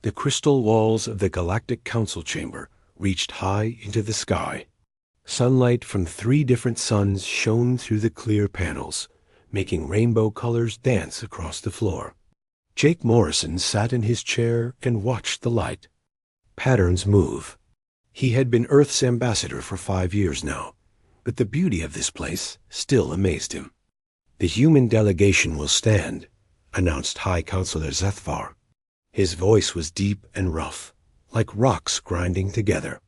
The crystal walls of the Galactic Council chamber reached high into the sky. Sunlight from 3 different suns shone through the clear panels, making rainbow colors dance across the floor. Jake Morrison sat in his chair and watched the light. Patterns move. He had been Earth's ambassador for 5 years now, but the beauty of this place still amazed him. "The human delegation will stand," announced High Counselor Zethvar. His voice was deep and rough, like rocks grinding together.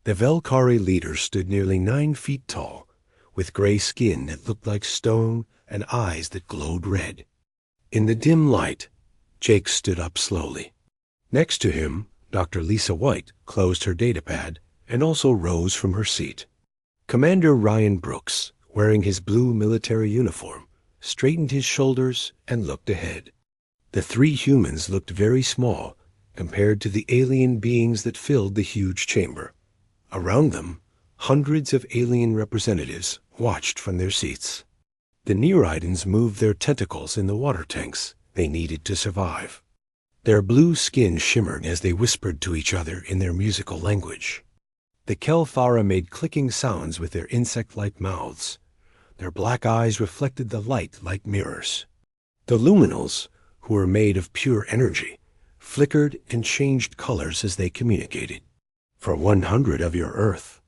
The Velkari leader stood nearly 9 feet tall, with gray skin that looked like stone and eyes that glowed red. In the dim light, Jake stood up slowly. Next to him, Dr. Lisa White closed her datapad and also rose from her seat. Commander Ryan Brooks, wearing his blue military uniform, straightened his shoulders and looked ahead. The 3 humans looked very small compared to the alien beings that filled the huge chamber. Around them, hundreds of alien representatives watched from their seats. The Nereidans moved their tentacles in the water tanks they needed to survive. Their blue skin shimmered as they whispered to each other in their musical language. The Kelthara made clicking sounds with their insect-like mouths. Their black eyes reflected the light like mirrors. The luminals, who were made of pure energy, flickered and changed colors as they communicated. "For 100 of your Earth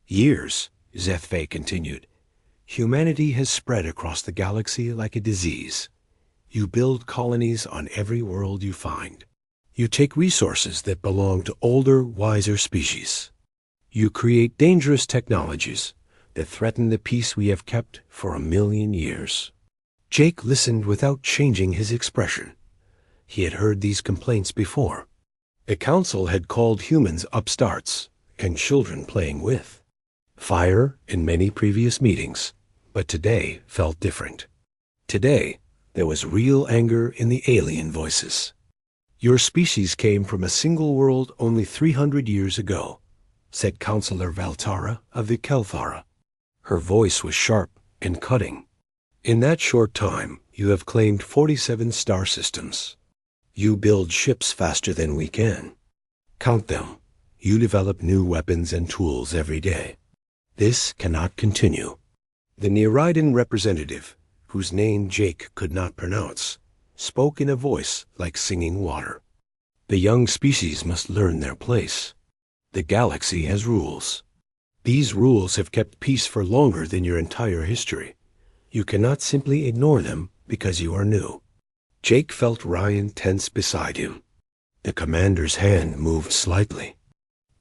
years," Zethve continued, "humanity has spread across the galaxy like a disease. You build colonies on every world you find. You take resources that belong to older, wiser species. You create dangerous technologies that threaten the peace we have kept for 1,000,000 years." Jake listened without changing his expression. He had heard these complaints before. The council had called humans upstarts and children playing with fire in many previous meetings, but today felt different. Today, there was real anger in the alien voices. "Your species came from a single world only 300 years ago," said Counselor Valtara of the Kelthara. Her voice was sharp and cutting. "In that short time, you have claimed 47 star systems. You build ships faster than we can. Count them. You develop new weapons and tools every day. This cannot continue." The Nereidan representative, whose name Jake could not pronounce, spoke in a voice like singing water. "The young species must learn their place. The galaxy has rules. These rules have kept peace for longer than your entire history. You cannot simply ignore them because you are new." Jake felt Ryan tense beside him. The commander's hand moved slightly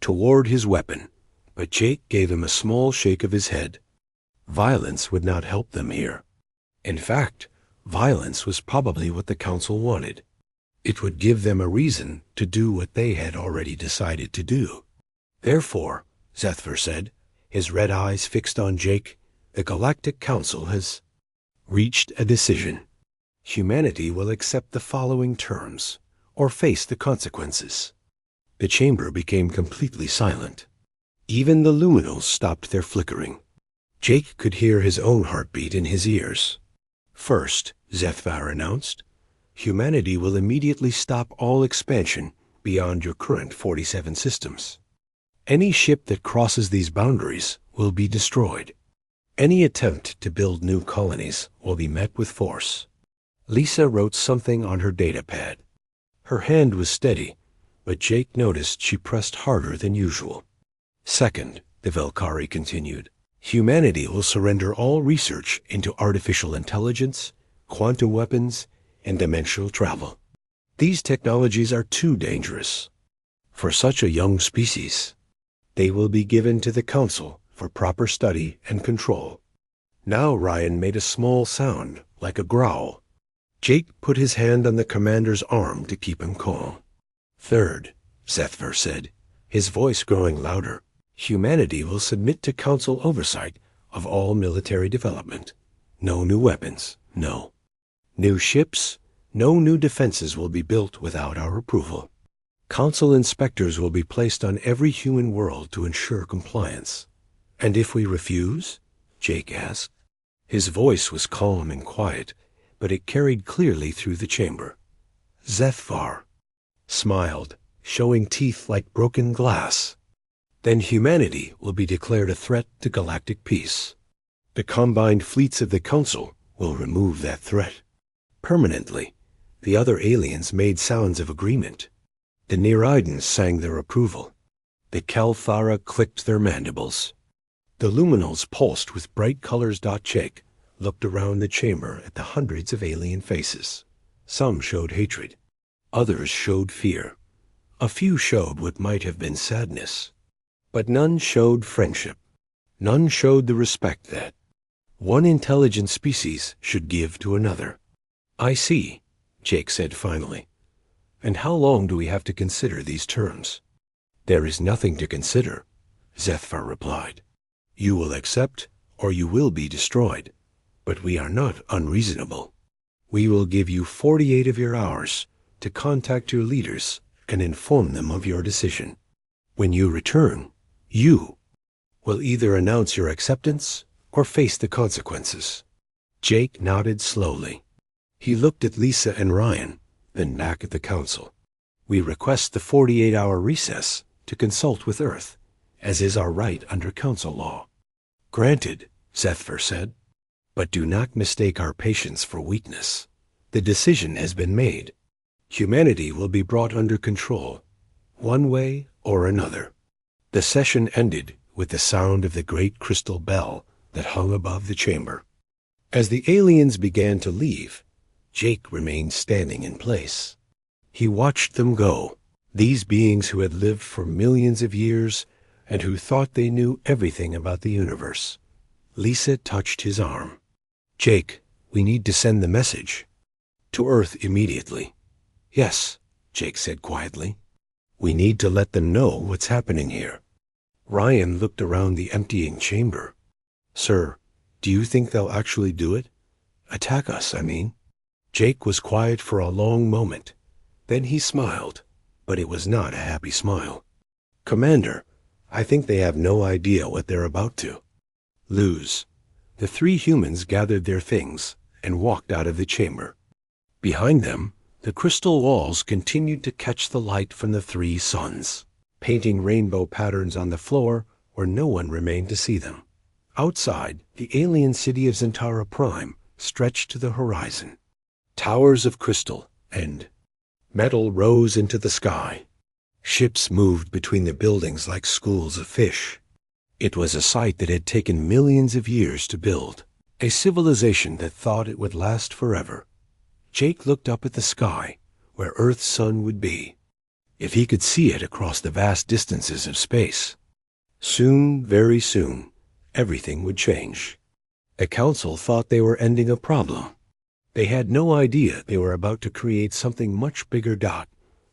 toward his weapon, but Jake gave him a small shake of his head. Violence would not help them here. In fact, violence was probably what the council wanted. It would give them a reason to do what they had already decided to do. "Therefore," Zethver said, his red eyes fixed on Jake, "the Galactic Council has reached a decision. Humanity will accept the following terms, or face the consequences." The chamber became completely silent. Even the luminals stopped their flickering. Jake could hear his own heartbeat in his ears. "First," Zethvar announced, "humanity will immediately stop all expansion beyond your current 47 systems. Any ship that crosses these boundaries will be destroyed. Any attempt to build new colonies will be met with force." Lisa wrote something on her datapad. Her hand was steady, but Jake noticed she pressed harder than usual. "Second," the Velkari continued, "humanity will surrender all research into artificial intelligence, quantum weapons, and dimensional travel. These technologies are too dangerous for such a young species. They will be given to the Council for proper study and control." Now Ryan made a small sound, like a growl. Jake put his hand on the commander's arm to keep him calm. "Third," Zethver said, his voice growing louder, "humanity will submit to Council oversight of all military development. No new weapons, no new ships, no new defenses will be built without our approval. Council inspectors will be placed on every human world to ensure compliance." "And if we refuse?" Jake asked. His voice was calm and quiet, but it carried clearly through the chamber. Zethvar smiled showing teeth like broken glass. Then humanity will be declared a threat to galactic peace. The combined fleets of the Council will remove that threat. Permanently, the other aliens made sounds of agreement. The Nereidans sang their approval. The Kelthara clicked their mandibles. The luminals pulsed with bright colors. Jake looked around the chamber at the hundreds of alien faces. Some showed hatred. Others showed fear. A few showed what might have been sadness. But none showed friendship. None showed the respect that one intelligent species should give to another. "I see," Jake said finally. "And how long do we have to consider these terms?" "There is nothing to consider," Zethvar replied. "You will accept, or you will be destroyed. But we are not unreasonable. We will give you 48 of your hours to contact your leaders and inform them of your decision. When you return, you will either announce your acceptance or face the consequences." Jake nodded slowly. He looked at Lisa and Ryan, then back at the Council. "We request the 48-hour recess to consult with Earth, as is our right under Council law." "Granted," Zethvar said. "But do not mistake our patience for weakness. The decision has been made. Humanity will be brought under control, one way or another." The session ended with the sound of the great crystal bell that hung above the chamber. As the aliens began to leave, Jake remained standing in place. He watched them go, these beings who had lived for millions of years and who thought they knew everything about the universe. Lisa touched his arm. "Jake, we need to send the message to Earth immediately." "Yes," Jake said quietly. "We need to let them know what's happening here." Ryan looked around the emptying chamber. "Sir, do you think they'll actually do it? Attack us, I mean." Jake was quiet for a long moment. Then he smiled, but it was not a happy smile. "Commander, I think they have no idea what they're about to lose." The three humans gathered their things and walked out of the chamber. Behind them, the crystal walls continued to catch the light from the three suns, painting rainbow patterns on the floor where no one remained to see them. Outside, the alien city of Zentara Prime stretched to the horizon. Towers of crystal and metal rose into the sky. Ships moved between the buildings like schools of fish. It was a sight that had taken millions of years to build, a civilization that thought it would last forever. Jake looked up at the sky, where Earth's sun would be, if he could see it across the vast distances of space. Soon, very soon, everything would change. The Council thought they were ending a problem. They had no idea they were about to create something much bigger.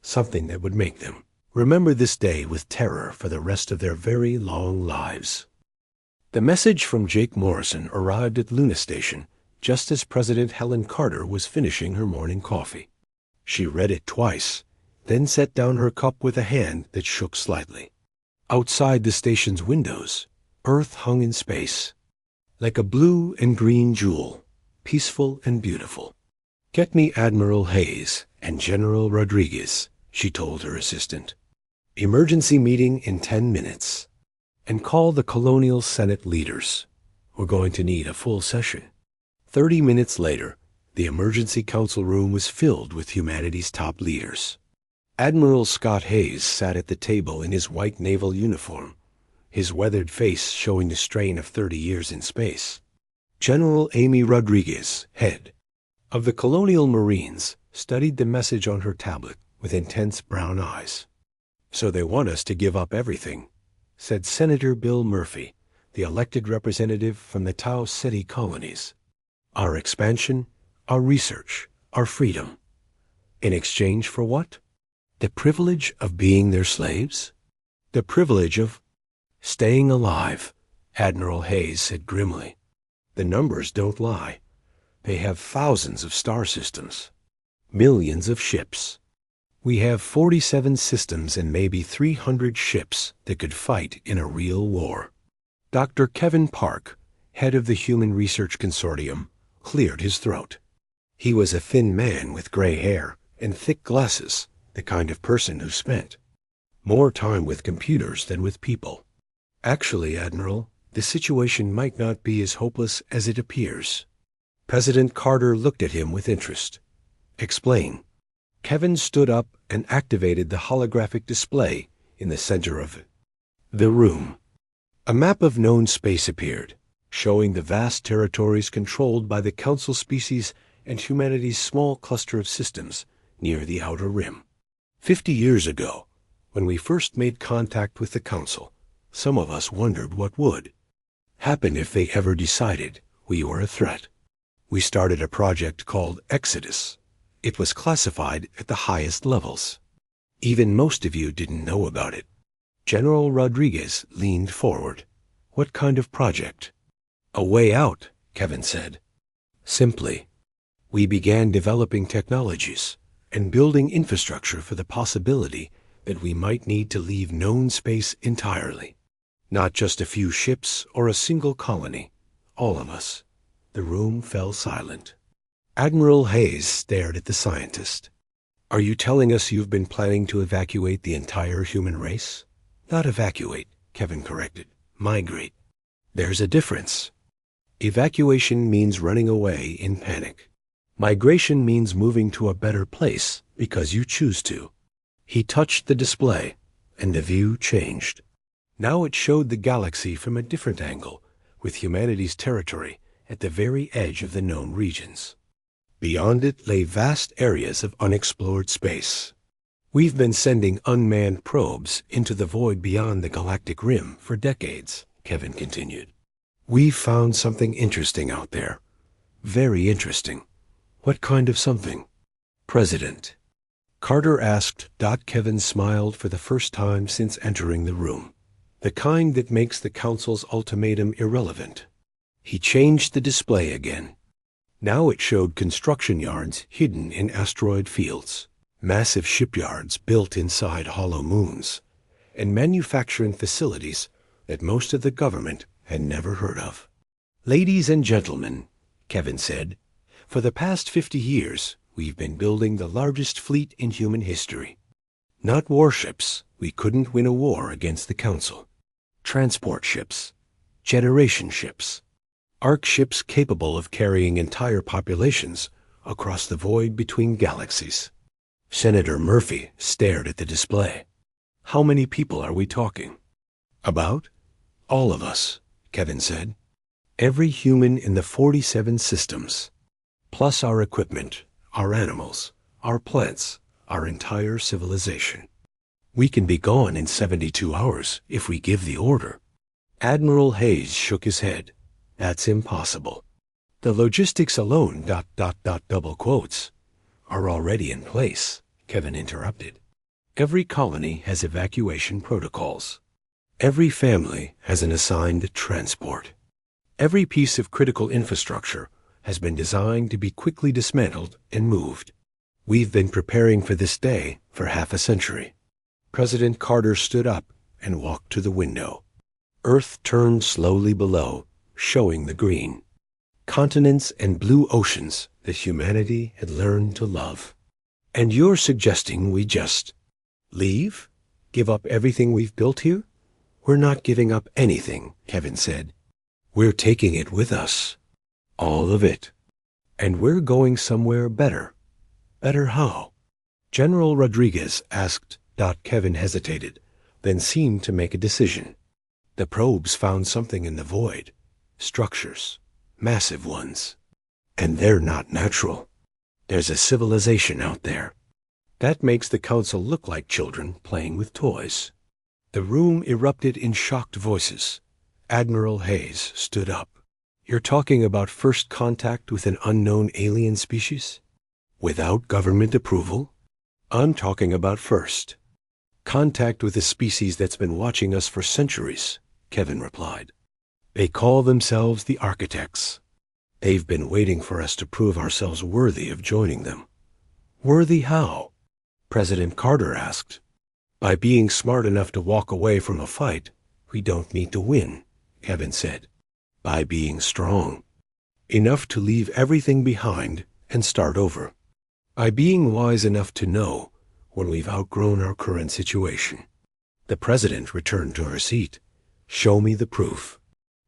Something that would make them remember this day with terror for the rest of their very long lives. The message from Jake Morrison arrived at Luna Station just as President Helen Carter was finishing her morning coffee. She read it twice, then set down her cup with a hand that shook slightly. Outside the station's windows, Earth hung in space, like a blue and green jewel, peaceful and beautiful. "Get me Admiral Hayes and General Rodriguez," she told her assistant. "Emergency meeting in 10 minutes. And call the Colonial Senate leaders. We're going to need a full session." 30 minutes later, the Emergency Council room was filled with humanity's top leaders. Admiral Scott Hayes sat at the table in his white naval uniform, his weathered face showing the strain of 30 years in space. General Amy Rodriguez, head of the Colonial Marines, studied the message on her tablet with intense brown eyes. "So they want us to give up everything," said Senator Bill Murphy, the elected representative from the Tau Ceti colonies. "Our expansion, our research, our freedom. In exchange for what? The privilege of being their slaves? The privilege of staying alive," Admiral Hayes said grimly. "The numbers don't lie. They have thousands of star systems, millions of ships. We have 47 systems and maybe 300 ships that could fight in a real war." Dr. Kevin Park, head of the Human Research Consortium, cleared his throat. He was a thin man with gray hair and thick glasses, the kind of person who spent More time with computers than with people. Actually, Admiral, the situation might not be as hopeless as it appears. President Carter looked at him with interest. Explain. Kevin stood up and activated the holographic display in the center of the room. A map of known space appeared, showing the vast territories controlled by the Council species and humanity's small cluster of systems near the outer rim. 50 years ago, when we first made contact with the Council, some of us wondered what would happen if they ever decided we were a threat. We started a project called Exodus. It was classified at the highest levels. Even most of you didn't know about it. General Rodriguez leaned forward. What kind of project? A way out, Kevin said. Simply, we began developing technologies and building infrastructure for the possibility that we might need to leave known space entirely. Not just a few ships or a single colony. All of us. The room fell silent. Admiral Hayes stared at the scientist. Are you telling us you've been planning to evacuate the entire human race? Not evacuate, Kevin corrected. Migrate. There's a difference. Evacuation means running away in panic. Migration means moving to a better place because you choose to. He touched the display, and the view changed. Now it showed the galaxy from a different angle, with humanity's territory at the very edge of the known regions. Beyond it lay vast areas of unexplored space. We've been sending unmanned probes into the void beyond the galactic rim for decades, Kevin continued. We've found something interesting out there. Very interesting. What kind of something? President. Carter asked. Kevin smiled for the first time since entering the room. The kind that makes the Council's ultimatum irrelevant. He changed the display again. Now it showed construction yards hidden in asteroid fields, massive shipyards built inside hollow moons, and manufacturing facilities that most of the government had never heard of. Ladies and gentlemen, Kevin said, for the past 50 years, we've been building the largest fleet in human history. Not warships. We couldn't win a war against the Council. Transport ships. Generation ships. Arc ships capable of carrying entire populations across the void between galaxies. Senator Murphy stared at the display. How many people are we talking? About? All of us, Kevin said. Every human in the 47 systems. Plus our equipment, our animals, our plants, our entire civilization. We can be gone in 72 hours if we give the order. Admiral Hayes shook his head. That's impossible. The logistics alone, double quotes, are already in place, Kevin interrupted. Every colony has evacuation protocols. Every family has an assigned transport. Every piece of critical infrastructure has been designed to be quickly dismantled and moved. We've been preparing for this day for half a century. President Carter stood up and walked to the window. Earth turned slowly below, showing the green. Continents and blue oceans that humanity had learned to love. And you're suggesting we just leave? Give up everything we've built here? We're not giving up anything, Kevin said. We're taking it with us. All of it. And we're going somewhere better. Better how? General Rodriguez asked. Kevin hesitated, then seemed to make a decision. The probes found something in the void. Structures. Massive ones. And they're not natural. There's a civilization out there. That makes the Council look like children playing with toys. The room erupted in shocked voices. Admiral Hayes stood up. You're talking about first contact with an unknown alien species? Without government approval? I'm talking about first. Contact with a species that's been watching us for centuries, Kevin replied. They call themselves the Architects. They've been waiting for us to prove ourselves worthy of joining them. Worthy how? President Carter asked. By being smart enough to walk away from a fight, we don't need to win, Kevin said. By being strong. Enough to leave everything behind and start over. By being wise enough to know when we've outgrown our current situation. The president returned to her seat. "Show me the proof."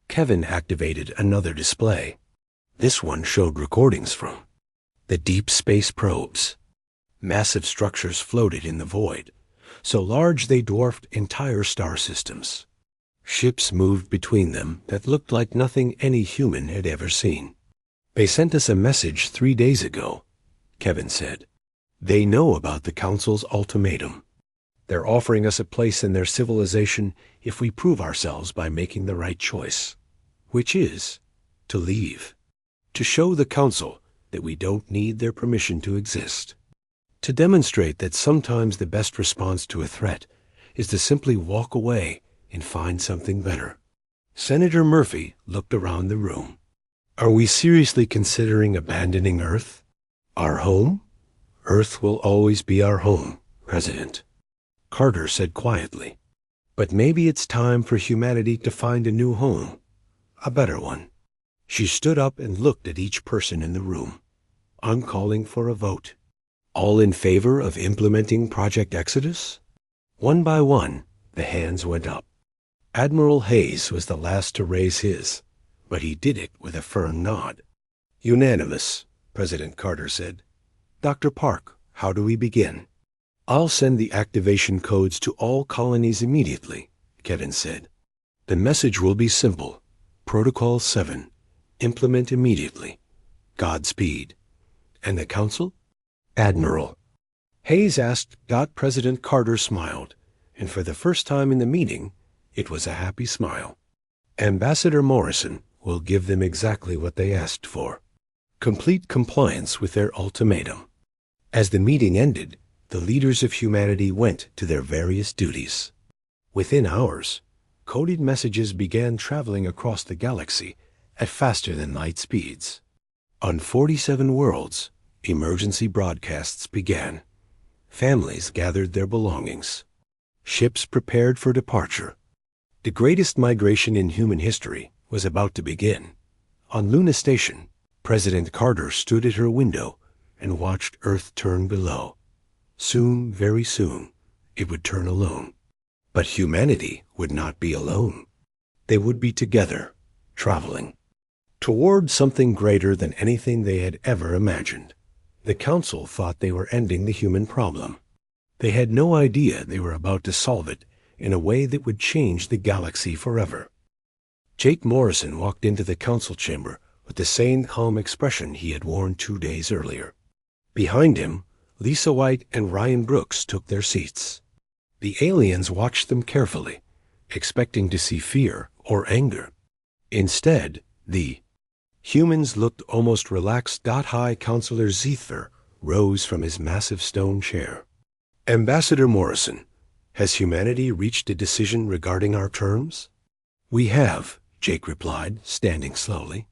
Kevin activated another display. This one showed recordings from the deep space probes. Massive structures floated in the void, so large they dwarfed entire star systems. Ships moved between them that looked like nothing any human had ever seen. "They sent us a message 3 days ago," Kevin said. "They know about the Council's ultimatum. They're offering us a place in their civilization if we prove ourselves by making the right choice, which is to leave, to show the Council that we don't need their permission to exist, to demonstrate that sometimes the best response to a threat is to simply walk away and find something better." Senator Murphy looked around the room. "Are we seriously considering abandoning Earth? Our home? Earth will always be our home, President," Carter said quietly. "But maybe it's time for humanity to find a new home, a better one." She stood up and looked at each person in the room. "I'm calling for a vote. All in favor of implementing Project Exodus?" One by one, the hands went up. Admiral Hayes was the last to raise his, but he did it with a firm nod. "Unanimous," President Carter said. "Dr. Park, how do we begin?" "I'll send the activation codes to all colonies immediately," Kevin said. "The message will be simple. Protocol 7. Implement immediately. Godspeed." "And the Council?" "Admiral." Hayes asked. President Carter smiled, and for the first time in the meeting, it was a happy smile. "Ambassador Morrison will give them exactly what they asked for. Complete compliance with their ultimatum." As the meeting ended, the leaders of humanity went to their various duties. Within hours, coded messages began traveling across the galaxy at faster than light speeds. On 47 worlds, emergency broadcasts began. Families gathered their belongings. Ships prepared for departure. The greatest migration in human history was about to begin. On Luna Station, President Carter stood at her window and watched Earth turn below. Soon, very soon, it would turn alone. But humanity would not be alone. They would be together, traveling toward something greater than anything they had ever imagined. The Council thought they were ending the human problem. They had no idea they were about to solve it in a way that would change the galaxy forever. Jake Morrison walked into the Council chamber with the same calm expression he had worn 2 days earlier. Behind him, Lisa White and Ryan Brooks took their seats. The aliens watched them carefully, expecting to see fear or anger. Instead, the humans looked almost relaxed. High Counselor Zether rose from his massive stone chair. "Ambassador Morrison, has humanity reached a decision regarding our terms?" "We have," Jake replied, standing slowly.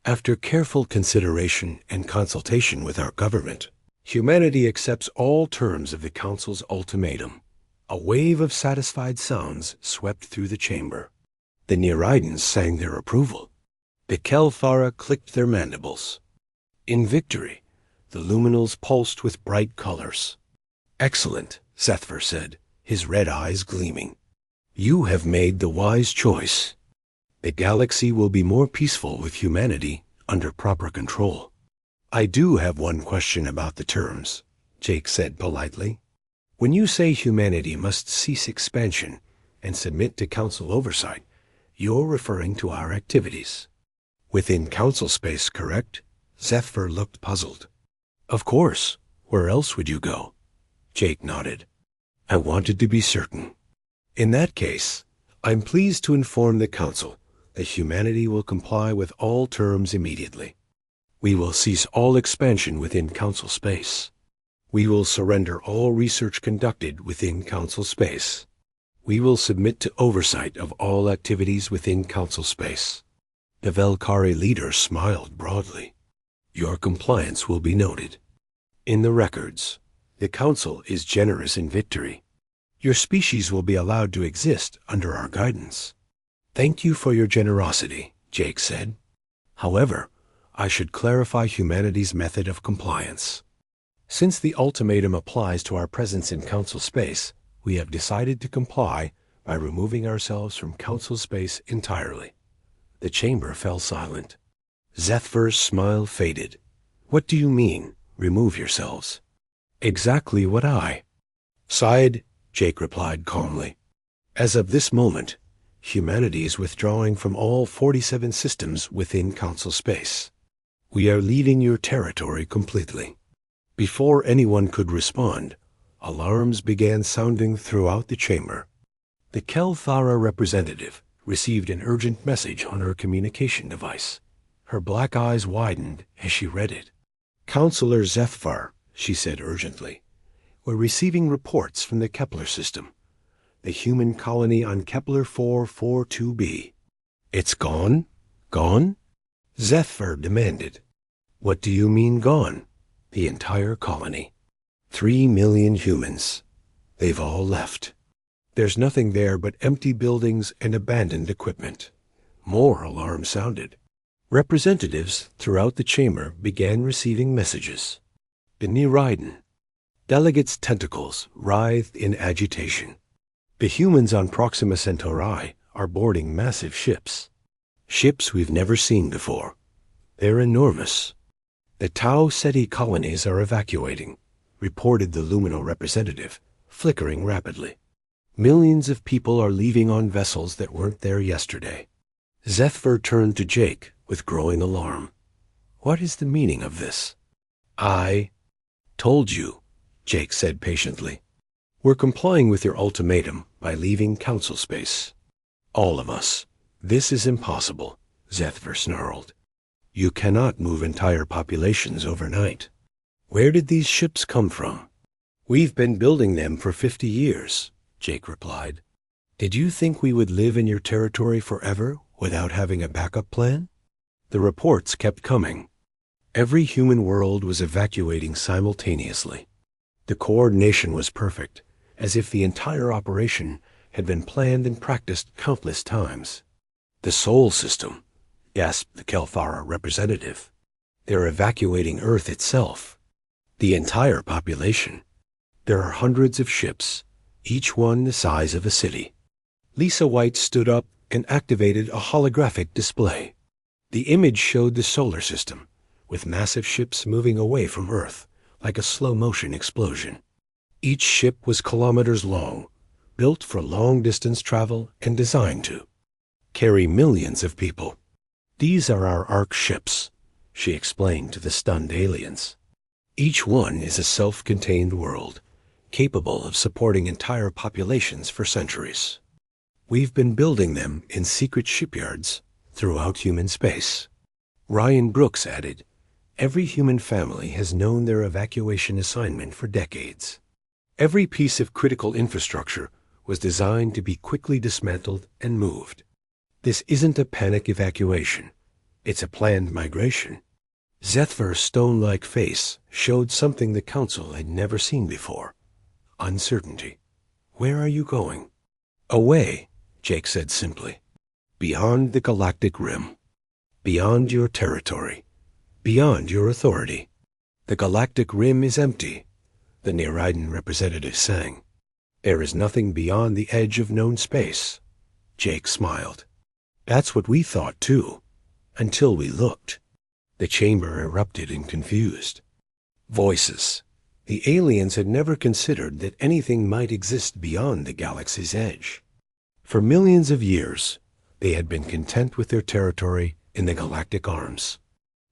"After careful consideration and consultation with our government, humanity accepts all terms of the Council's ultimatum." A wave of satisfied sounds swept through the chamber. The Nereidans sang their approval. The Kelthara clicked their mandibles. In victory, the luminals pulsed with bright colors. "Excellent," Zethver said, his red eyes gleaming. "You have made the wise choice. The galaxy will be more peaceful with humanity under proper control." "I do have one question about the terms," Jake said politely. "When you say humanity must cease expansion and submit to Council oversight, you're referring to our activities within Council space, correct?" Zethver looked puzzled. "Of course. Where else would you go?" Jake nodded. "I wanted to be certain. In that case, I'm pleased to inform the Council that humanity will comply with all terms immediately. We will cease all expansion within Council space. We will surrender all research conducted within Council space. We will submit to oversight of all activities within Council space." The Velkari leader smiled broadly. "Your compliance will be noted in the records. The Council is generous in victory. Your species will be allowed to exist under our guidance." "Thank you for your generosity," Jake said. "However, I should clarify humanity's method of compliance. Since the ultimatum applies to our presence in Council space, We have decided to comply by removing ourselves from Council space entirely. The chamber fell silent. Zethver's smile faded. What do you mean, remove yourselves? Exactly what I sighed, Jake replied calmly. As of this moment, humanity is withdrawing from all 47 systems within Council space. We are leaving your territory completely. Before anyone could respond, alarms began sounding throughout the chamber. The Kelthara representative received an urgent message on her communication device. Her black eyes widened as she read it. Counselor Zethvar, she said urgently, we're receiving reports from the Kepler system. The human colony on Kepler 442b. It's gone? Gone? Zethvar demanded. What do you mean gone? The entire colony. 3 million humans. They've all left. There's nothing there but empty buildings and abandoned equipment. More alarms sounded. Representatives throughout the chamber began receiving messages. Narration. Delegates' tentacles writhed in agitation. The humans on Proxima Centauri are boarding massive ships. Ships we've never seen before. They're enormous. The Tau Ceti colonies are evacuating, reported the Luminal representative, flickering rapidly. Millions of people are leaving on vessels that weren't there yesterday. Zethver turned to Jake with growing alarm. What is the meaning of this? I told you, Jake said patiently. We're complying with your ultimatum by leaving Council space. All of us. This is impossible, Zethver snarled. You cannot move entire populations overnight. Where did these ships come from? We've been building them for 50 years, Jake replied. Did you think we would live in your territory forever without having a backup plan? The reports kept coming. Every human world was evacuating simultaneously. The coordination was perfect, as if the entire operation had been planned and practiced countless times. The Sol system, gasped the Kelthara representative. They're evacuating Earth itself. The entire population. There are hundreds of ships, each one the size of a city. Lisa White stood up and activated a holographic display. The image showed the solar system, with massive ships moving away from Earth, like a slow-motion explosion. Each ship was kilometers long, built for long-distance travel and designed to carry millions of people. These are our Ark ships, she explained to the stunned aliens. Each one is a self-contained world, capable of supporting entire populations for centuries. We've been building them in secret shipyards throughout human space. Ryan Brooks added, every human family has known their evacuation assignment for decades. Every piece of critical infrastructure was designed to be quickly dismantled and moved. This isn't a panic evacuation. It's a planned migration. Zethver's stone-like face showed something the Council had never seen before. Uncertainty. Where are you going? Away, Jake said simply. Beyond the galactic rim. Beyond your territory. Beyond your authority. The galactic rim is empty, the Narration representative sang. There is nothing beyond the edge of known space. Jake smiled. That's what we thought too, until we looked. The chamber erupted and confused. Voices. The aliens had never considered that anything might exist beyond the galaxy's edge. For millions of years, they had been content with their territory in the galactic arms.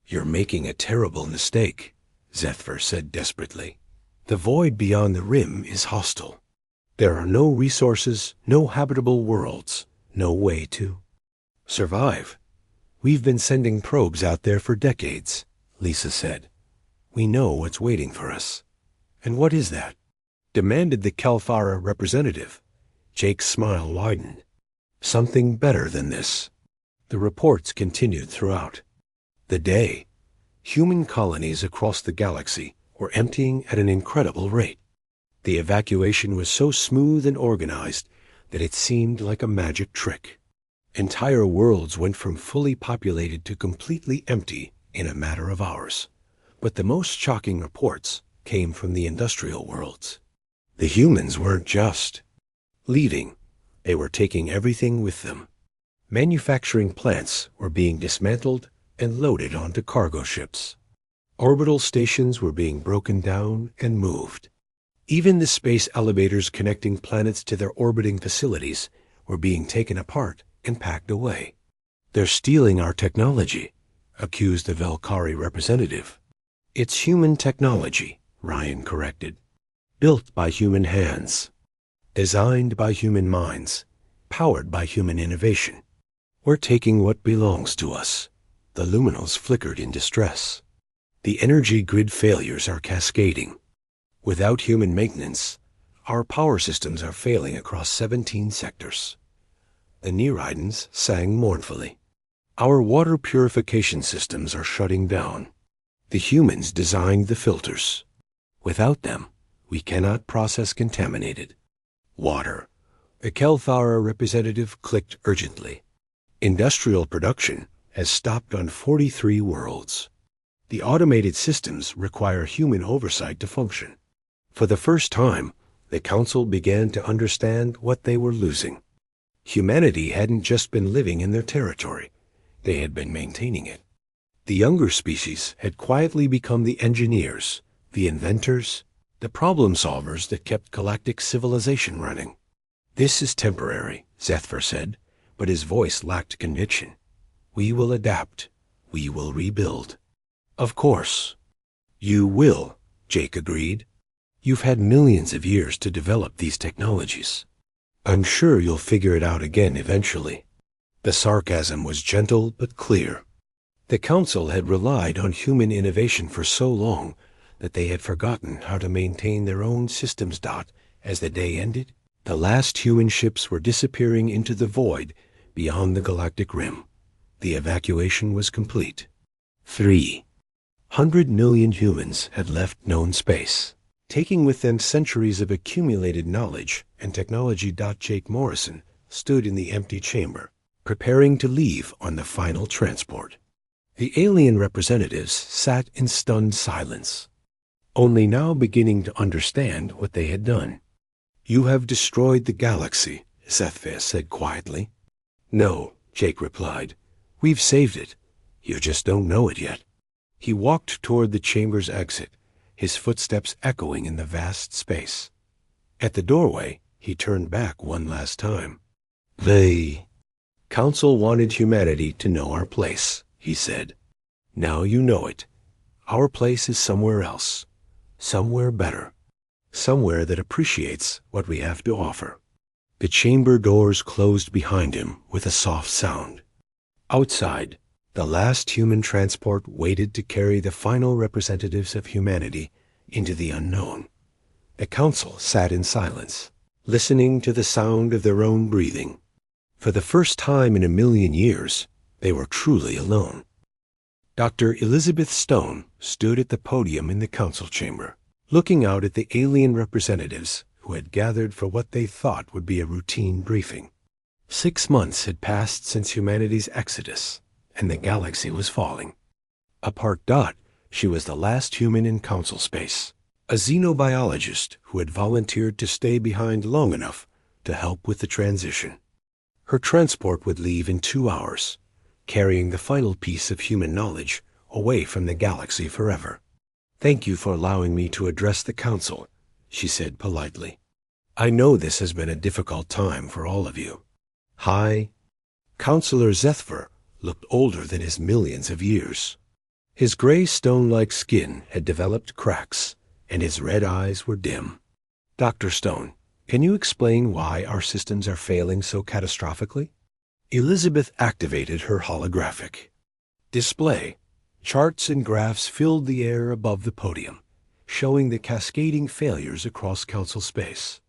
You're making a terrible mistake, Zethver said desperately. The void beyond the rim is hostile. There are no resources, no habitable worlds, no way to survive. We've been sending probes out there for decades, Lisa said. We know what's waiting for us. And what is that? Demanded the Kelthara representative. Jake's smile widened. Something better than this. The reports continued throughout the day. Human colonies across the galaxy were emptying at an incredible rate. The evacuation was so smooth and organized that it seemed like a magic trick. Entire worlds went from fully populated to completely empty in a matter of hours. But the most shocking reports came from the industrial worlds. The humans weren't just Leaving, they were taking everything with them. Manufacturing plants were being dismantled and loaded onto cargo ships. Orbital stations were being broken down and moved. Even the space elevators connecting planets to their orbiting facilities were being taken apart and packed away. "They're stealing our technology," accused the Valkyrie representative. "It's human technology," Ryan corrected. "Built by human hands. Designed by human minds. Powered by human innovation. We're taking what belongs to us." The luminals flickered in distress. "The energy grid failures are cascading. Without human maintenance, our power systems are failing across 17 sectors." The Nereidans sang mournfully. "Our water purification systems are shutting down. The humans designed the filters. Without them, we cannot process contaminated water." The Kelthara representative clicked urgently. "Industrial production has stopped on 43 worlds. The automated systems require human oversight to function." For the first time, the Council began to understand what they were losing. Humanity hadn't just been living in their territory. They had been maintaining it. The younger species had quietly become the engineers, the inventors, the problem solvers that kept galactic civilization running. "This is temporary," Zethver said, but his voice lacked conviction. "We will adapt. We will rebuild." "Of course." "You will," Jake agreed. "You've had millions of years to develop these technologies. I'm sure you'll figure it out again eventually." The sarcasm was gentle but clear. The Council had relied on human innovation for so long that they had forgotten how to maintain their own systems. As the day ended, the last human ships were disappearing into the void beyond the galactic rim. The evacuation was complete. 300 million humans had left known space, taking with them centuries of accumulated knowledge and technology. Jake Morrison stood in the empty chamber, preparing to leave on the final transport. The alien representatives sat in stunned silence, only now beginning to understand what they had done. "You have destroyed the galaxy," Zethver said quietly. "No," Jake replied. "We've saved it. You just don't know it yet." He walked toward the chamber's exit, his footsteps echoing in the vast space. At the doorway, he turned back one last time. "The Council wanted humanity to know our place," he said. "Now you know it. Our place is somewhere else. Somewhere better. Somewhere that appreciates what we have to offer." The chamber doors closed behind him with a soft sound. Outside, the last human transport waited to carry the final representatives of humanity into the unknown. The Council sat in silence, listening to the sound of their own breathing. For the first time in a million years, they were truly alone. Dr. Elizabeth Stone stood at the podium in the Council chamber, looking out at the alien representatives who had gathered for what they thought would be a routine briefing. 6 months had passed since humanity's exodus, and the galaxy was falling. Apart. She was the last human in Council space, a xenobiologist who had volunteered to stay behind long enough to help with the transition. Her transport would leave in 2 hours, carrying the final piece of human knowledge away from the galaxy forever. "Thank you for allowing me to address the Council," she said politely. "I know this has been a difficult time for all of you." Hi. Councillor Zethver looked older than his millions of years. His gray stone-like skin had developed cracks, and his red eyes were dim. "Dr. Stone, can you explain why our systems are failing so catastrophically?" Elizabeth activated her holographic display. Charts and graphs filled the air above the podium, showing the cascading failures across Council space.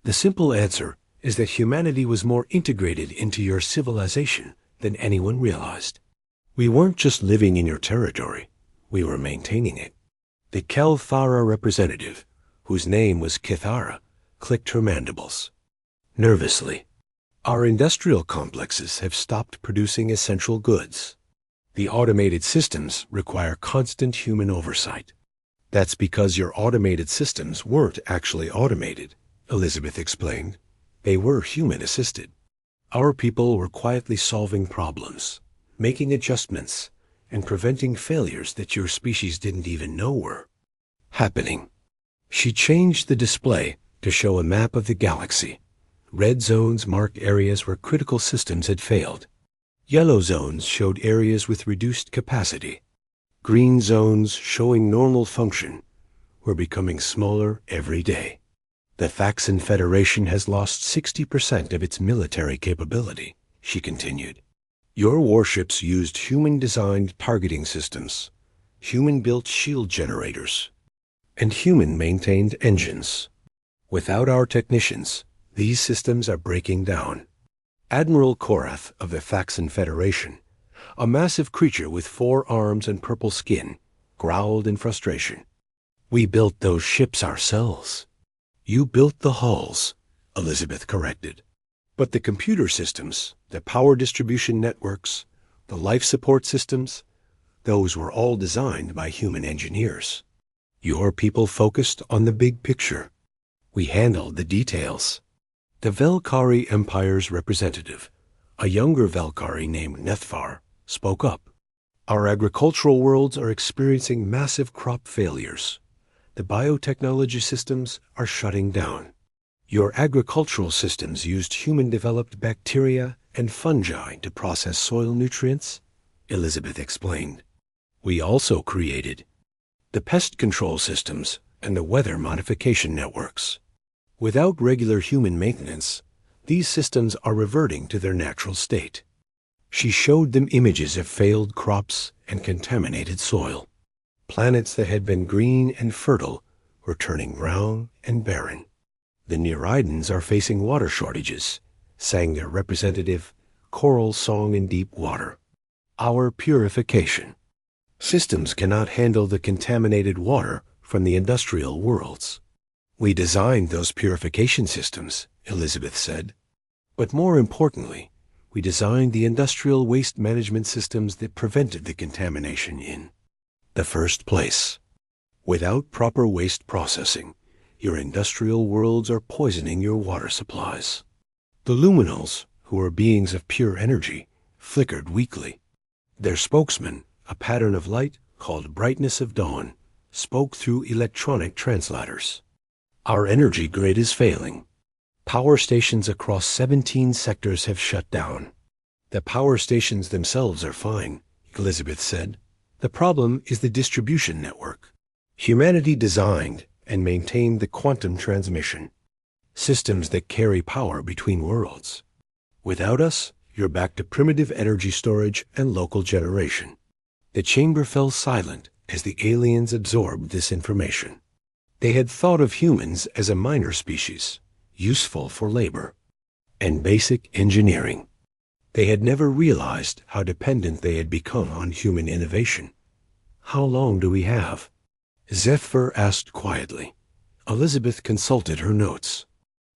"The simple answer is that humanity was more integrated into your civilization than anyone realized. We weren't just living in your territory, we were maintaining it." The Kelthara representative, whose name was Kithara, clicked her mandibles. Nervously, "Our industrial complexes have stopped producing essential goods. The automated systems require constant human oversight." "That's because your automated systems weren't actually automated," Elizabeth explained. They were human-assisted. Our people were quietly solving problems, making adjustments, and preventing failures that your species didn't even know were happening. She changed the display to show a map of the galaxy. Red zones marked areas where critical systems had failed. Yellow zones showed areas with reduced capacity. Green zones showing normal function were becoming smaller every day. The Faxon Federation has lost 60% of its military capability, she continued. Your warships used human-designed targeting systems, human-built shield generators, and human-maintained engines. Without our technicians, these systems are breaking down. Admiral Korath of the Faxon Federation, a massive creature with 4 arms and purple skin, growled in frustration. We built those ships ourselves. You built the hulls, Elizabeth corrected. But the computer systems, the power distribution networks, the life support systems, those were all designed by human engineers. Your people focused on the big picture. We handled the details. The Velkari Empire's representative, a younger Velkari named Nethvar, spoke up. Our agricultural worlds are experiencing massive crop failures. The biotechnology systems are shutting down. Your agricultural systems used human-developed bacteria and fungi to process soil nutrients, Elizabeth explained. We also created the pest control systems and the weather modification networks. Without regular human maintenance, these systems are reverting to their natural state. She showed them images of failed crops and contaminated soil. Planets that had been green and fertile were turning brown and barren. The Nereidans are facing water shortages, sang their representative, choral song in deep water. Our purification. Systems cannot handle the contaminated water from the industrial worlds. We designed those purification systems, Elizabeth said. But more importantly, we designed the industrial waste management systems that prevented the contamination in the first place. Without proper waste processing, your industrial worlds are poisoning your water supplies. The luminals, who are beings of pure energy, flickered weakly. Their spokesman, a pattern of light called brightness of dawn, spoke through electronic translators. Our energy grid is failing. Power stations across 17 sectors have shut down. The power stations themselves are fine, Elizabeth said. The problem is the distribution network. Humanity designed and maintained the quantum transmission, systems that carry power between worlds. Without us, you're back to primitive energy storage and local generation. The chamber fell silent as the aliens absorbed this information. They had thought of humans as a minor species, useful for labor and basic engineering. They had never realized how dependent they had become on human innovation. How long do we have? Zephyr asked quietly. Elizabeth consulted her notes.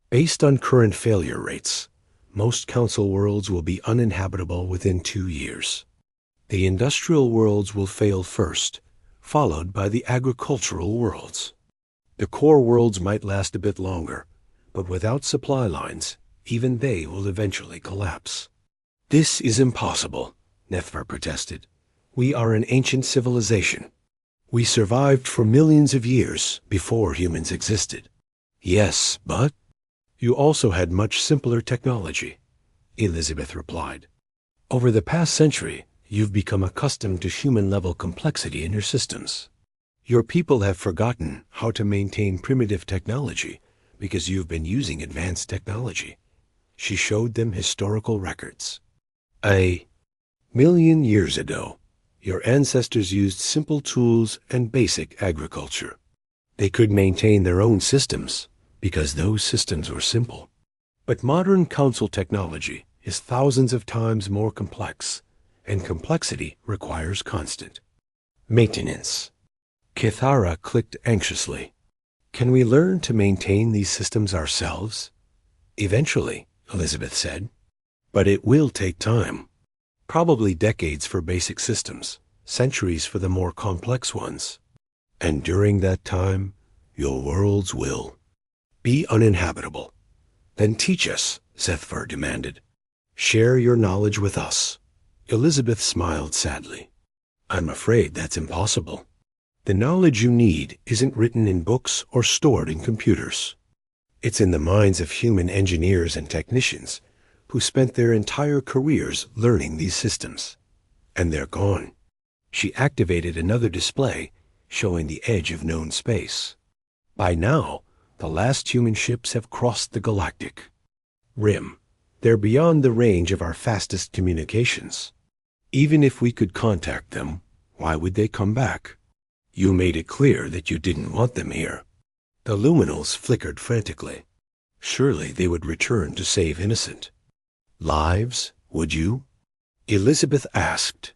Based on current failure rates, most council worlds will be uninhabitable within 2 years. The industrial worlds will fail first, followed by the agricultural worlds. The core worlds might last a bit longer, but without supply lines, even they will eventually collapse. This is impossible, Nethvar protested. We are an ancient civilization. We survived for millions of years before humans existed. Yes, but you also had much simpler technology, Elizabeth replied. Over the past century, you've become accustomed to human-level complexity in your systems. Your people have forgotten how to maintain primitive technology because you've been using advanced technology. She showed them historical records. 1,000,000 years ago, your ancestors used simple tools and basic agriculture. They could maintain their own systems because those systems were simple. But modern council technology is thousands of times more complex, and complexity requires constant maintenance. Kithara clicked anxiously. Can we learn to maintain these systems ourselves? Eventually, Elizabeth said. But it will take time. Probably decades for basic systems, centuries for the more complex ones. And during that time, your worlds will be uninhabitable. Then teach us, Zethvar demanded. Share your knowledge with us. Elizabeth smiled sadly. I'm afraid that's impossible. The knowledge you need isn't written in books or stored in computers. It's in the minds of human engineers and technicians who spent their entire careers learning these systems. And they're gone. She activated another display showing the edge of known space. By now, the last human ships have crossed the galactic rim. They're beyond the range of our fastest communications. Even if we could contact them, why would they come back? You made it clear that you didn't want them here. The luminals flickered frantically. Surely they would return to save innocent lives, would you? Elizabeth asked.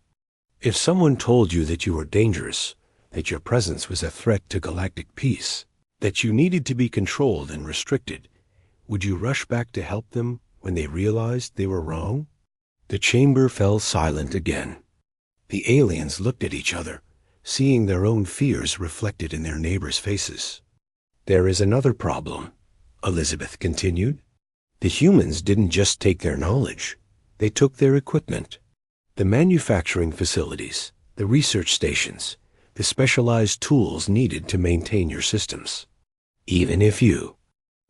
If someone told you that you were dangerous, that your presence was a threat to galactic peace, that you needed to be controlled and restricted, would you rush back to help them when they realized they were wrong? The chamber fell silent again. The aliens looked at each other, seeing their own fears reflected in their neighbors' faces. There is another problem, Elizabeth continued. The humans didn't just take their knowledge. They took their equipment. The manufacturing facilities, the research stations, the specialized tools needed to maintain your systems. Even if you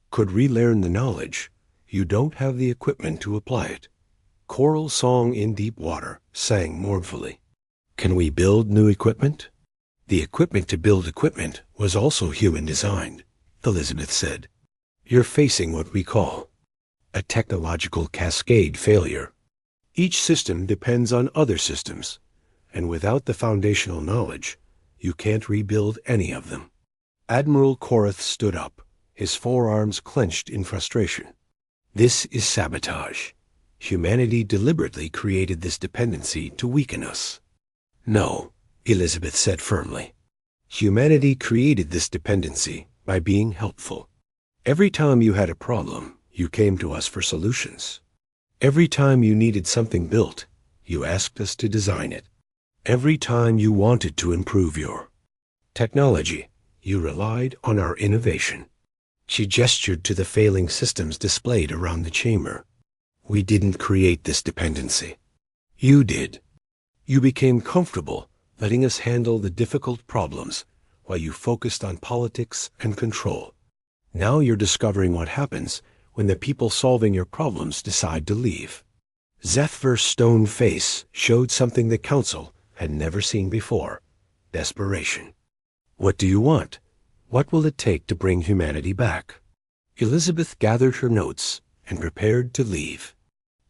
could relearn the knowledge, you don't have the equipment to apply it. Coral Song in Deep Water sang mournfully. Can we build new equipment? The equipment to build equipment was also human-designed, Elizabeth said. You're facing what we call a technological cascade failure. Each system depends on other systems, and without the foundational knowledge, you can't rebuild any of them. Admiral Korath stood up, his forearms clenched in frustration. This is sabotage. Humanity deliberately created this dependency to weaken us. No, Elizabeth said firmly. Humanity created this dependency by being helpful. Every time you had a problem, you came to us for solutions. Every time you needed something built, you asked us to design it. Every time you wanted to improve your technology, you relied on our innovation. She gestured to the failing systems displayed around the chamber. We didn't create this dependency. You did. You became comfortable letting us handle the difficult problems while you focused on politics and control. Now you're discovering what happens when the people solving your problems decide to leave. Zethvar's stone face showed something the Council had never seen before: desperation. What do you want? What will it take to bring humanity back? Elizabeth gathered her notes and prepared to leave.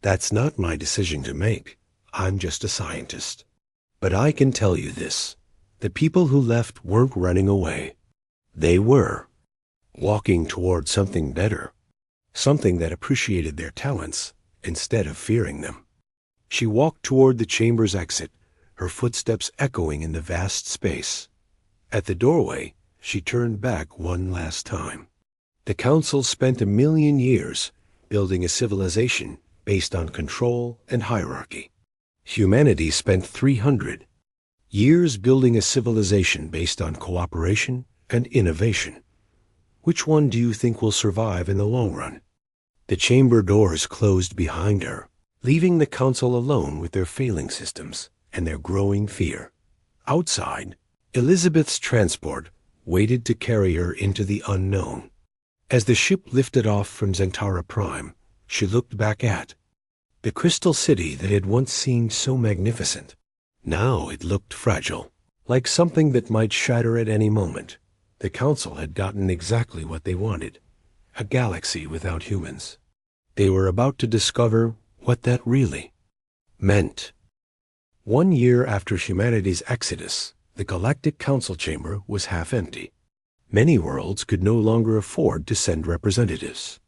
That's not my decision to make. I'm just a scientist. But I can tell you this. The people who left weren't running away. They were walking toward something better, something that appreciated their talents instead of fearing them. She walked toward the chamber's exit, her footsteps echoing in the vast space. At the doorway, she turned back one last time. The Council spent 1,000,000 years building a civilization based on control and hierarchy. Humanity spent 300 years building a civilization based on cooperation and innovation. Which one do you think will survive in the long run? The chamber doors closed behind her, leaving the Council alone with their failing systems and their growing fear. Outside, Elizabeth's transport waited to carry her into the unknown. As the ship lifted off from Zentara Prime, she looked back at the crystal city that had once seemed so magnificent. Now it looked fragile, like something that might shatter at any moment. The Council had gotten exactly what they wanted: a galaxy without humans. They were about to discover what that really meant. 1 year after humanity's exodus, the Galactic Council chamber was half empty. Many worlds could no longer afford to send representatives.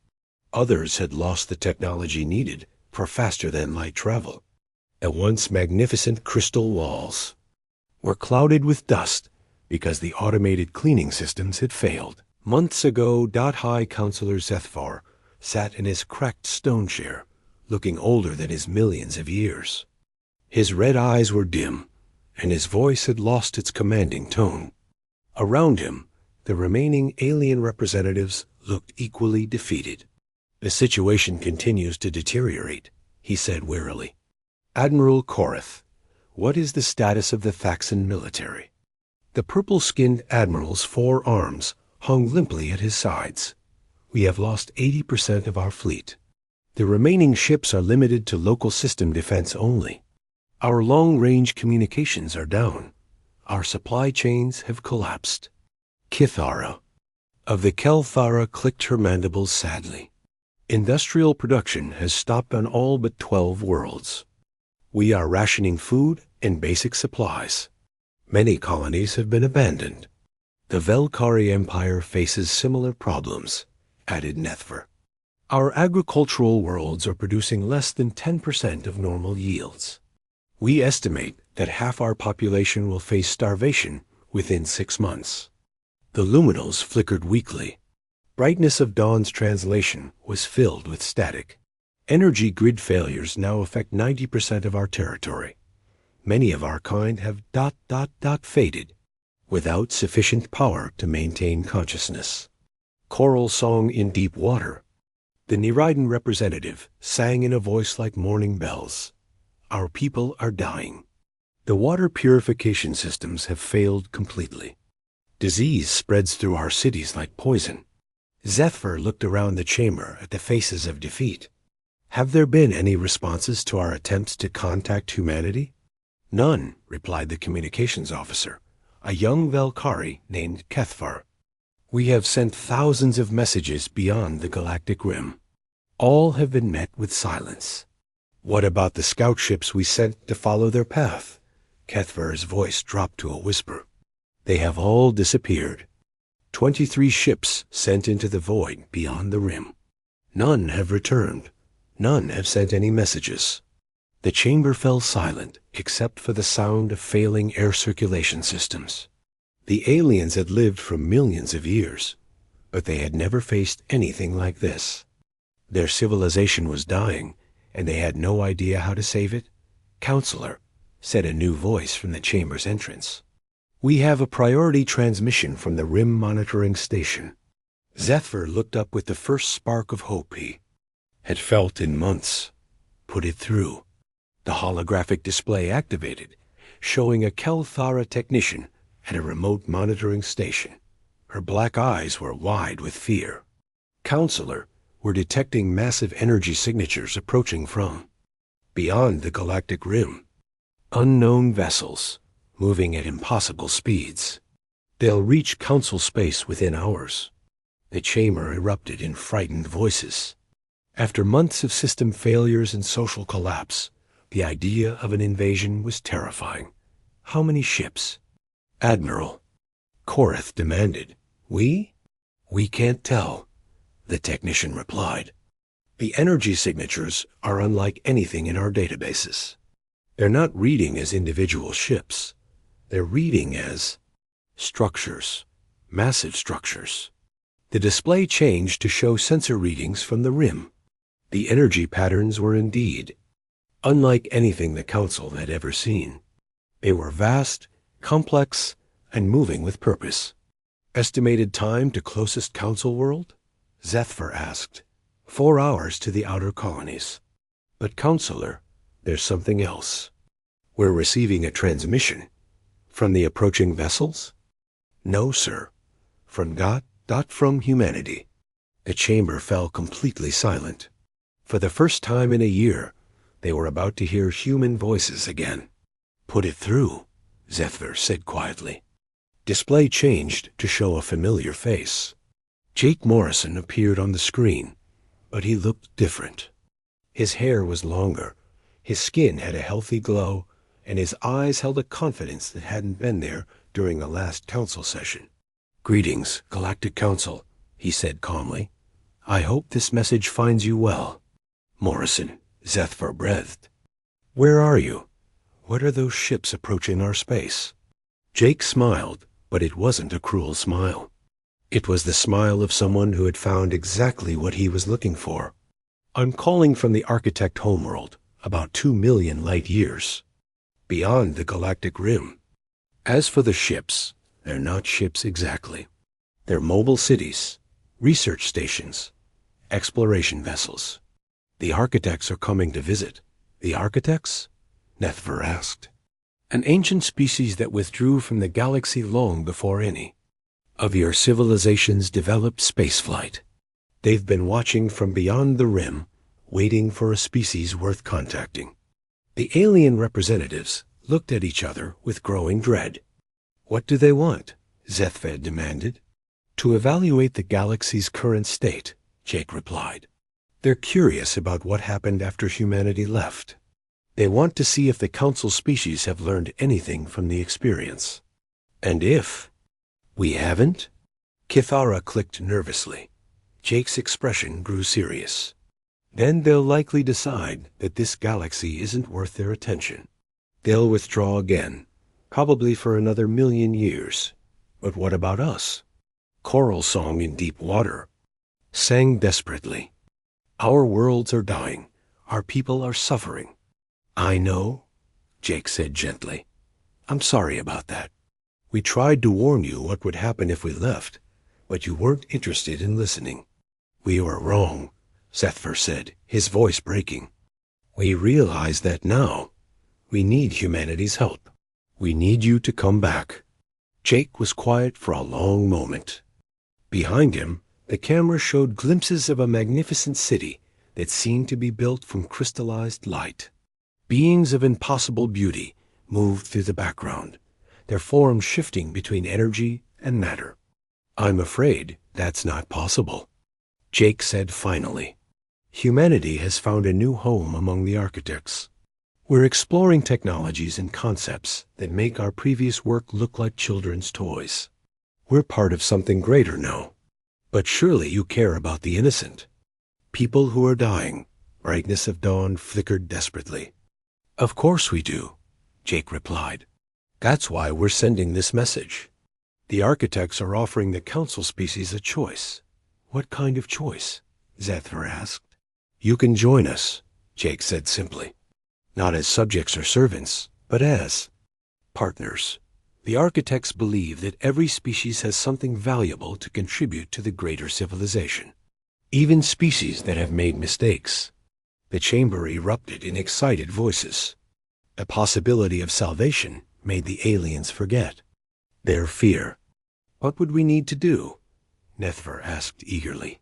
Others had lost the technology needed for faster-than-light travel. At once magnificent crystal walls were clouded with dust because the automated cleaning systems had failed. Months ago, High Counselor Zethvar sat in his cracked stone chair, looking older than his millions of years. His red eyes were dim, and his voice had lost its commanding tone. Around him, the remaining alien representatives looked equally defeated. The situation continues to deteriorate, he said wearily. Admiral Korath, what is the status of the Thaxan military? The purple-skinned admiral's 4 arms hung limply at his sides. We have lost 80% of our fleet. The remaining ships are limited to local system defense only. Our long-range communications are down. Our supply chains have collapsed. Kithara of the Kelthara clicked her mandibles sadly. Industrial production has stopped on all but 12 worlds. We are rationing food and basic supplies. Many colonies have been abandoned. The Velkari Empire faces similar problems, added Nethver. Our agricultural worlds are producing less than 10% of normal yields. We estimate that half our population will face starvation within 6 months. The luminals flickered weakly. Brightness of Dawn's translation was filled with static. Energy grid failures now affect 90% of our territory. Many of our kind have ... faded, without sufficient power to maintain consciousness. Choral song in deep water. The Neridan representative sang in a voice like morning bells. Our people are dying. The water purification systems have failed completely. Disease spreads through our cities like poison. Zephyr looked around the chamber at the faces of defeat. Have there been any responses to our attempts to contact humanity? None, replied the communications officer, a young Velkari named Kethvar. We have sent thousands of messages beyond the galactic rim. All have been met with silence. What about the scout ships we sent to follow their path? Kethvar's voice dropped to a whisper. They have all disappeared. 23 ships sent into the void beyond the rim. None have returned. None have sent any messages. The chamber fell silent except for the sound of failing air circulation systems. The aliens had lived for millions of years, but they had never faced anything like this. Their civilization was dying, and they had no idea how to save it. Counselor, said a new voice from the chamber's entrance. We have a priority transmission from the Rim Monitoring Station. Zephyr looked up with the first spark of hope he had felt in months. Put it through. The holographic display activated, showing a Kelthara technician at a remote monitoring station. Her black eyes were wide with fear. Counselor, we're detecting massive energy signatures approaching from beyond the galactic rim. Unknown vessels, moving at impossible speeds. They'll reach Council space within hours. The chamber erupted in frightened voices. After months of system failures and social collapse, the idea of an invasion was terrifying. How many ships? Admiral, Korath demanded. We? We can't tell, the technician replied. The energy signatures are unlike anything in our databases. They're not reading as individual ships. They're reading as structures, massive structures. The display changed to show sensor readings from the rim. The energy patterns were indeed unlike anything the Council had ever seen. They were vast, complex, and moving with purpose. Estimated time to closest Council world? Zephyr asked. 4 hours to the outer colonies. But Counselor, there's something else. We're receiving a transmission. From the approaching vessels? No, sir. From God, not from humanity. The chamber fell completely silent. For the first time in a year, they were about to hear human voices again. Put it through, Zephyr said quietly. Display changed to show a familiar face. Jake Morrison appeared on the screen, but he looked different. His hair was longer, his skin had a healthy glow, and his eyes held a confidence that hadn't been there during the last council session. Greetings, Galactic Council, he said calmly. I hope this message finds you well. Morrison, Zephyr breathed. Where are you? What are those ships approaching our space? Jake smiled, but it wasn't a cruel smile. It was the smile of someone who had found exactly what he was looking for. I'm calling from the Architect homeworld, about 2 million light years, beyond the galactic rim. As for the ships, they're not ships exactly. They're mobile cities, research stations, exploration vessels. The architects are coming to visit. The architects? Nethver asked. An ancient species that withdrew from the galaxy long before any of your civilizations developed spaceflight. They've been watching from beyond the rim, waiting for a species worth contacting. The alien representatives looked at each other with growing dread. What do they want? Zethved demanded. To evaluate the galaxy's current state, Jake replied. They're curious about what happened after humanity left. They want to see if the council species have learned anything from the experience. And if we haven't? Kithara clicked nervously. Jake's expression grew serious. Then they'll likely decide that this galaxy isn't worth their attention. They'll withdraw again, probably for another 1,000,000 years. But what about us? Coral Song in Deep Water sang desperately. Our worlds are dying. Our people are suffering. I know, Jake said gently. I'm sorry about that. We tried to warn you what would happen if we left, but you weren't interested in listening. We were wrong, Zethver said, his voice breaking. We realize that now. We need humanity's help. We need you to come back. Jake was quiet for a long moment. Behind him, the camera showed glimpses of a magnificent city that seemed to be built from crystallized light. Beings of impossible beauty moved through the background, their forms shifting between energy and matter. I'm afraid that's not possible, Jake said finally. Humanity has found a new home among the architects. We're exploring technologies and concepts that make our previous work look like children's toys. We're part of something greater now. But surely you care about the innocent. People who are dying. Brightness of dawn flickered desperately. Of course we do, Jake replied. That's why we're sending this message. The architects are offering the council species a choice. What kind of choice? Zethver asked. You can join us, Jake said simply. Not as subjects or servants, but as partners. The architects believe that every species has something valuable to contribute to the greater civilization. Even species that have made mistakes. The chamber erupted in excited voices. The possibility of salvation made the aliens forget their fear. What would we need to do? Nethver asked eagerly.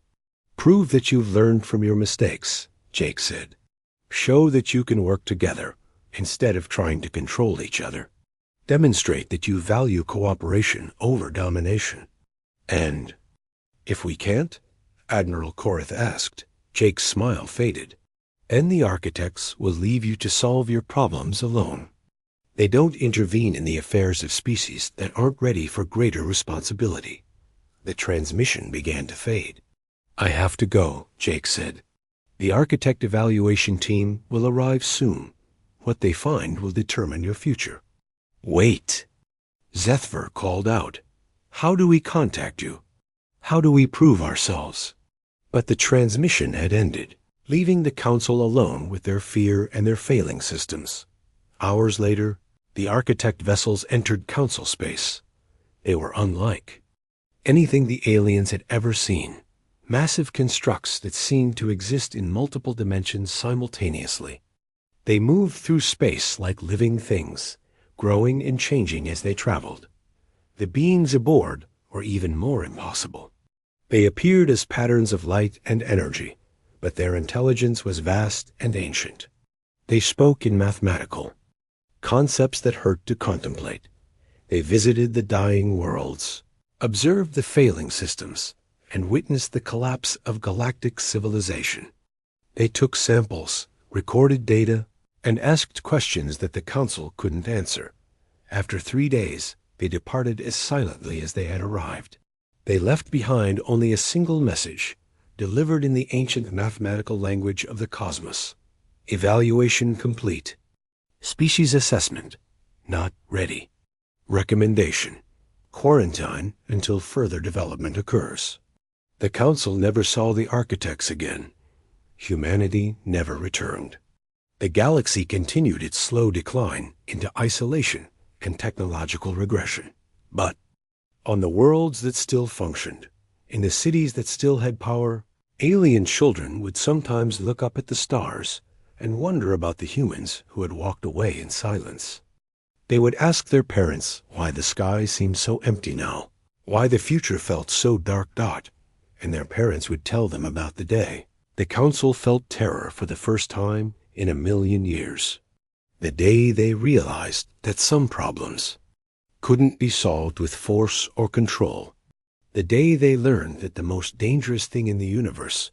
Prove that you've learned from your mistakes, Jake said. Show that you can work together instead of trying to control each other. Demonstrate that you value cooperation over domination. And if we can't? Admiral Korith asked. Jake's smile faded. And the architects will leave you to solve your problems alone. They don't intervene in the affairs of species that aren't ready for greater responsibility. The transmission began to fade. I have to go, Jake said. The architect evaluation team will arrive soon. What they find will determine your future. Wait. Zethver called out. How do we contact you? How do we prove ourselves? But the transmission had ended, leaving the council alone with their fear and their failing systems. Hours later, the architect vessels entered council space. They were unlike anything the aliens had ever seen. Massive constructs that seemed to exist in multiple dimensions simultaneously. They moved through space like living things, growing and changing as they traveled. The beings aboard were even more impossible. They appeared as patterns of light and energy, but their intelligence was vast and ancient. They spoke in mathematical concepts that hurt to contemplate. They visited the dying worlds, observed the failing systems, and witnessed the collapse of galactic civilization. They took samples, recorded data, and asked questions that the council couldn't answer. After 3 days, they departed as silently as they had arrived. They left behind only a single message, delivered in the ancient mathematical language of the cosmos. Evaluation complete. Species assessment, not ready. Recommendation, quarantine until further development occurs. The council never saw the architects again. Humanity never returned. The galaxy continued its slow decline into isolation and technological regression. But on the worlds that still functioned, in the cities that still had power, Alien children would sometimes look up at the stars and wonder about the humans who had walked away in silence. They would ask their parents why the sky seemed so empty now, why the future felt so dark, and their parents would tell them about the day the council felt terror for the first time in 1,000,000 years. The day they realized that some problems couldn't be solved with force or control. The day they learned that the most dangerous thing in the universe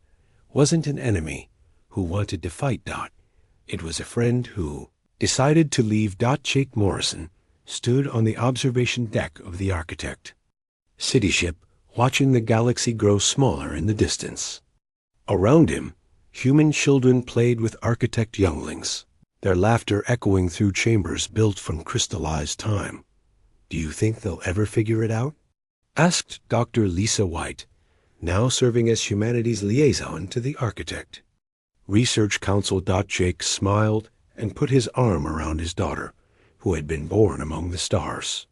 wasn't an enemy who wanted to fight Dot. It was a friend who decided to leave. Jake Morrison stood on the observation deck of the Architect city ship, watching the galaxy grow smaller in the distance. Around him, human children played with Architect younglings, their laughter echoing through chambers built from crystallized time. "Do you think they'll ever figure it out?" asked Dr. Lisa White, now serving as humanity's liaison to the Architect. Research Council. Jake smiled and put his arm around his daughter, who had been born among the stars.